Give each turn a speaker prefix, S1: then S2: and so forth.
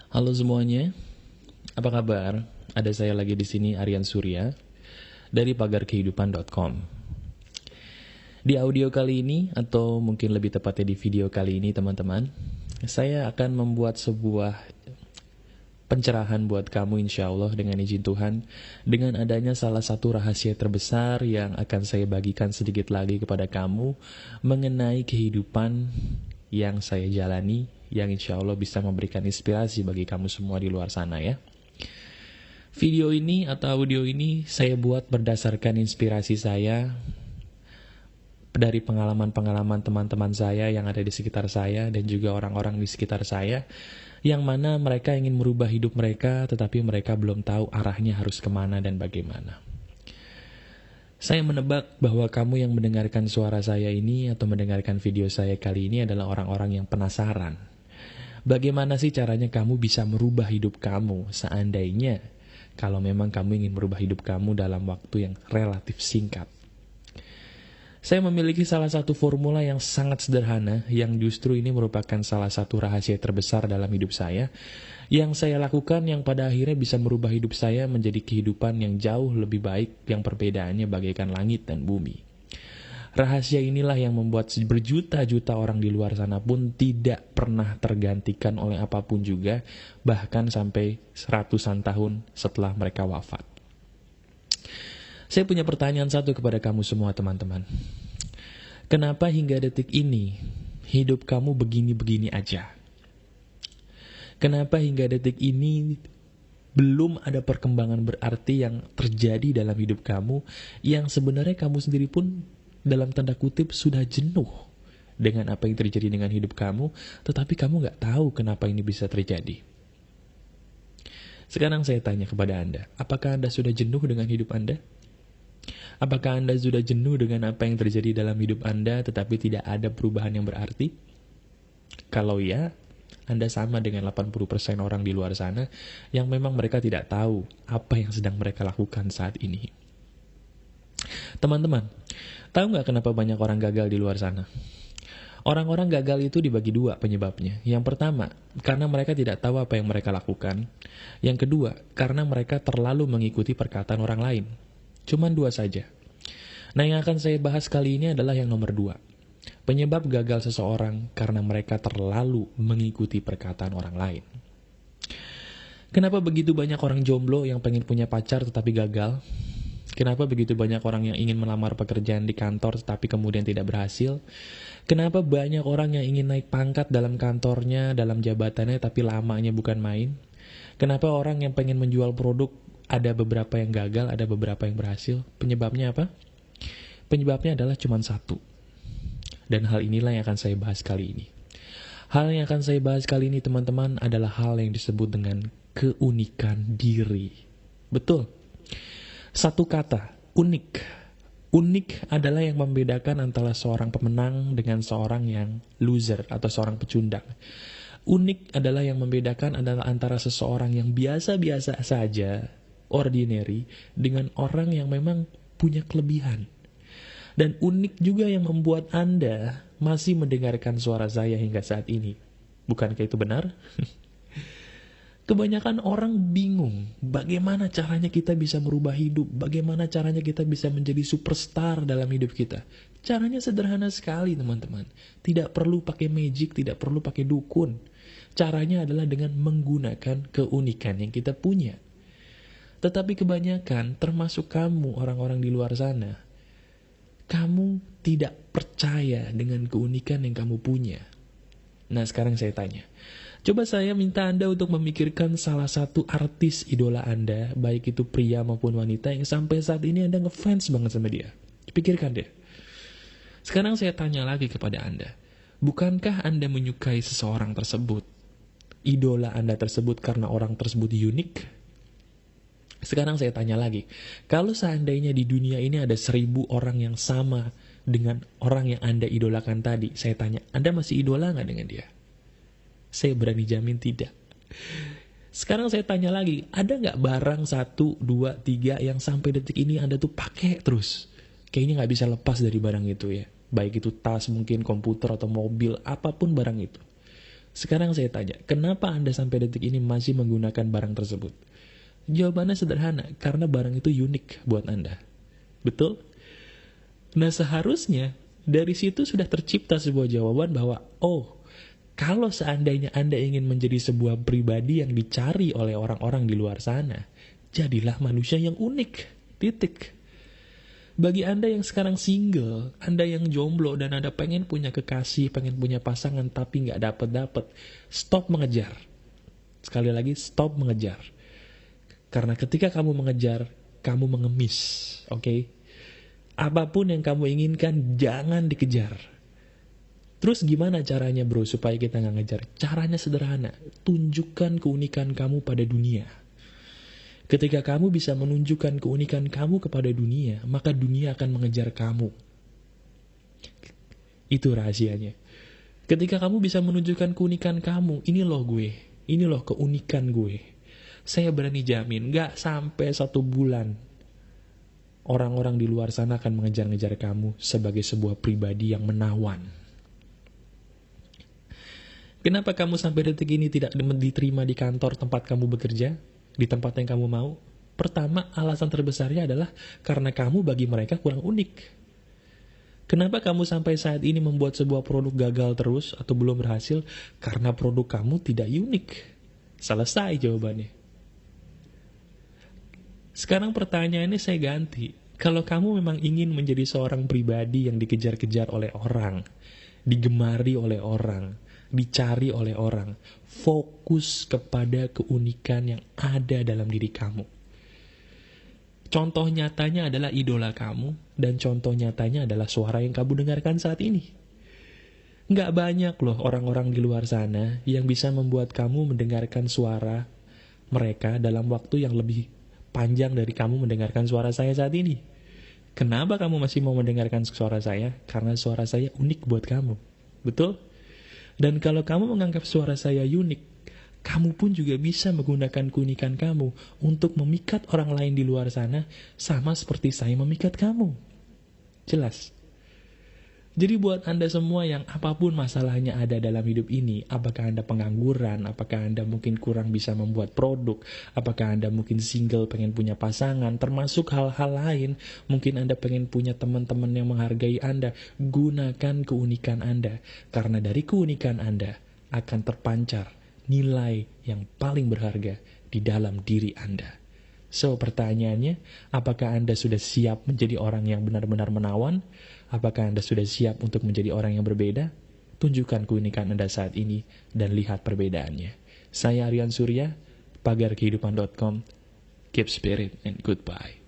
S1: Halo semuanya, apa kabar? Ada saya lagi di sini, Aryan Surya dari pagarkehidupan.com. Di audio kali ini, atau mungkin lebih tepatnya di video kali ini teman-teman, saya akan membuat sebuah pencerahan buat kamu insya Allah dengan izin Tuhan, dengan adanya salah satu rahasia terbesar yang akan saya bagikan sedikit lagi kepada kamu mengenai kehidupan yang saya jalani, yang insya Allah bisa memberikan inspirasi bagi kamu semua di luar sana ya. Video ini atau audio ini saya buat berdasarkan inspirasi saya dari pengalaman-pengalaman teman-teman saya yang ada di sekitar saya dan juga orang-orang di sekitar saya, yang mana mereka ingin merubah hidup mereka tetapi mereka belum tahu arahnya harus kemana dan bagaimana. Saya menebak bahwa kamu yang mendengarkan suara saya ini atau mendengarkan video saya kali ini adalah orang-orang yang penasaran. Bagaimana sih caranya kamu bisa merubah hidup kamu seandainya kalau memang kamu ingin merubah hidup kamu dalam waktu yang relatif singkat. Saya memiliki salah satu formula yang sangat sederhana yang justru ini merupakan salah satu rahasia terbesar dalam hidup saya, yang saya lakukan yang pada akhirnya bisa merubah hidup saya menjadi kehidupan yang jauh lebih baik, yang perbedaannya bagaikan langit dan bumi. Rahasia inilah yang membuat berjuta-juta orang di luar sana pun tidak pernah tergantikan oleh apapun juga, bahkan sampai ratusan tahun setelah mereka wafat. Saya punya pertanyaan satu kepada kamu semua teman-teman. Kenapa hingga detik ini hidup kamu begini-begini aja? Kenapa hingga detik ini belum ada perkembangan berarti yang terjadi dalam hidup kamu, yang sebenarnya kamu sendiri pun dalam tanda kutip sudah jenuh dengan apa yang terjadi dengan hidup kamu, tetapi kamu gak tahu kenapa ini bisa terjadi? Sekarang saya tanya kepada Anda, apakah Anda sudah jenuh dengan hidup Anda? Apakah Anda sudah jenuh dengan apa yang terjadi dalam hidup Anda tetapi tidak ada perubahan yang berarti? Kalau ya, Anda sama dengan 80% orang di luar sana yang memang mereka tidak tahu apa yang sedang mereka lakukan saat ini. Teman-teman, tahu nggak kenapa banyak orang gagal di luar sana? Orang-orang gagal itu dibagi dua penyebabnya. Yang pertama, karena mereka tidak tahu apa yang mereka lakukan. Yang kedua, karena mereka terlalu mengikuti perkataan orang lain. Cuman dua saja. Nah, yang akan saya bahas kali ini adalah yang nomor dua. Penyebab gagal seseorang karena mereka terlalu mengikuti perkataan orang lain. Kenapa begitu banyak orang jomblo yang pengen punya pacar tetapi gagal? Kenapa begitu banyak orang yang ingin melamar pekerjaan di kantor tetapi kemudian tidak berhasil? Kenapa banyak orang yang ingin naik pangkat dalam kantornya, dalam jabatannya tapi lamanya bukan main? Kenapa orang yang pengen menjual produk ada beberapa yang gagal, ada beberapa yang berhasil? Penyebabnya apa? Penyebabnya adalah cuma satu. Dan hal inilah yang akan saya bahas kali ini. Hal yang akan saya bahas kali ini teman-teman adalah hal yang disebut dengan keunikan diri. Betul. Satu kata, unik. Unik adalah yang membedakan antara seorang pemenang dengan seorang yang loser atau seorang pecundang. Unik adalah yang membedakan adalah antara seseorang yang biasa-biasa saja, ordinary, dengan orang yang memang punya kelebihan. Dan unik juga yang membuat Anda masih mendengarkan suara saya hingga saat ini. Bukankah itu benar? Kebanyakan orang bingung bagaimana caranya kita bisa merubah hidup, bagaimana caranya kita bisa menjadi superstar dalam hidup kita. Caranya sederhana sekali teman-teman. Tidak perlu pakai magic, tidak perlu pakai dukun. Caranya adalah dengan menggunakan keunikan yang kita punya. Tetapi kebanyakan, termasuk kamu orang-orang di luar sana, kamu tidak percaya dengan keunikan yang kamu punya. Nah, sekarang saya tanya. Coba saya minta Anda untuk memikirkan salah satu artis idola Anda, baik itu pria maupun wanita, yang sampai saat ini Anda ngefans banget sama dia. Pikirkan deh. Sekarang saya tanya lagi kepada Anda. Bukankah Anda menyukai seseorang tersebut? Idola Anda tersebut karena orang tersebut unik? Sekarang saya tanya lagi. Kalau seandainya di dunia ini ada 1000 orang yang sama dengan orang yang Anda idolakan tadi, saya tanya, Anda masih idola nggak dengan dia? Saya berani jamin tidak. Sekarang saya tanya lagi, ada nggak barang 1, 2, 3 yang sampai detik ini Anda tuh pakai terus? Kayaknya nggak bisa lepas dari barang itu ya. Baik itu tas, mungkin komputer atau mobil, apapun barang itu. Sekarang saya tanya, kenapa Anda sampai detik ini masih menggunakan barang tersebut? Jawabannya sederhana, karena barang itu unik buat Anda. Betul? Nah, seharusnya dari situ sudah tercipta sebuah jawaban bahwa, oh, kalau seandainya Anda ingin menjadi sebuah pribadi yang dicari oleh orang-orang di luar sana, jadilah manusia yang unik. Titik. Bagi Anda yang sekarang single, Anda yang jomblo dan Anda pengen punya kekasih, pengen punya pasangan tapi nggak dapet-dapet, stop mengejar. Sekali lagi, stop mengejar. Karena ketika kamu mengejar, kamu mengemis, oke? Apapun yang kamu inginkan, jangan dikejar. Terus gimana caranya bro supaya kita nggak ngejar? Caranya sederhana, tunjukkan keunikan kamu pada dunia. Ketika kamu bisa menunjukkan keunikan kamu kepada dunia, maka dunia akan mengejar kamu. Itu rahasianya. Ketika kamu bisa menunjukkan keunikan kamu, ini loh gue, ini loh keunikan gue. Saya berani jamin, gak sampai 1 bulan, orang-orang di luar sana akan mengejar-ngejar kamu sebagai sebuah pribadi yang menawan. Kenapa kamu sampai detik ini tidak diterima di kantor tempat kamu bekerja? Di tempat yang kamu mau? Pertama, alasan terbesarnya adalah karena kamu bagi mereka kurang unik. Kenapa kamu sampai saat ini membuat sebuah produk gagal terus atau belum berhasil? Karena produk kamu tidak unik. Selesai jawabannya. Sekarang pertanyaannya saya ganti. Kalau kamu memang ingin menjadi seorang pribadi yang dikejar-kejar oleh orang, digemari oleh orang, dicari oleh orang, fokus kepada keunikan yang ada dalam diri kamu. Contoh nyatanya adalah idola kamu, dan contoh nyatanya adalah suara yang kamu dengarkan saat ini. Nggak banyak loh orang-orang di luar sana yang bisa membuat kamu mendengarkan suara mereka dalam waktu yang lebih panjang dari kamu mendengarkan suara saya saat ini. Kenapa kamu masih mau mendengarkan suara saya? Karena suara saya unik buat kamu. Betul? Dan kalau kamu menganggap suara saya unik, kamu pun juga bisa menggunakan keunikan kamu untuk memikat orang lain di luar sana, sama seperti saya memikat kamu. Jelas? Jadi buat Anda semua yang apapun masalahnya ada dalam hidup ini, apakah Anda pengangguran, apakah Anda mungkin kurang bisa membuat produk, apakah Anda mungkin single pengen punya pasangan, termasuk hal-hal lain, mungkin Anda pengen punya teman-teman yang menghargai Anda, gunakan keunikan Anda. Karena dari keunikan Anda akan terpancar nilai yang paling berharga di dalam diri Anda. So, pertanyaannya, apakah Anda sudah siap menjadi orang yang benar-benar menawan? Apakah Anda sudah siap untuk menjadi orang yang berbeda? Tunjukkan keunikan Anda saat ini dan lihat perbedaannya. Saya Aryan Surya, pagarkehidupan.com. Keep spirit and goodbye.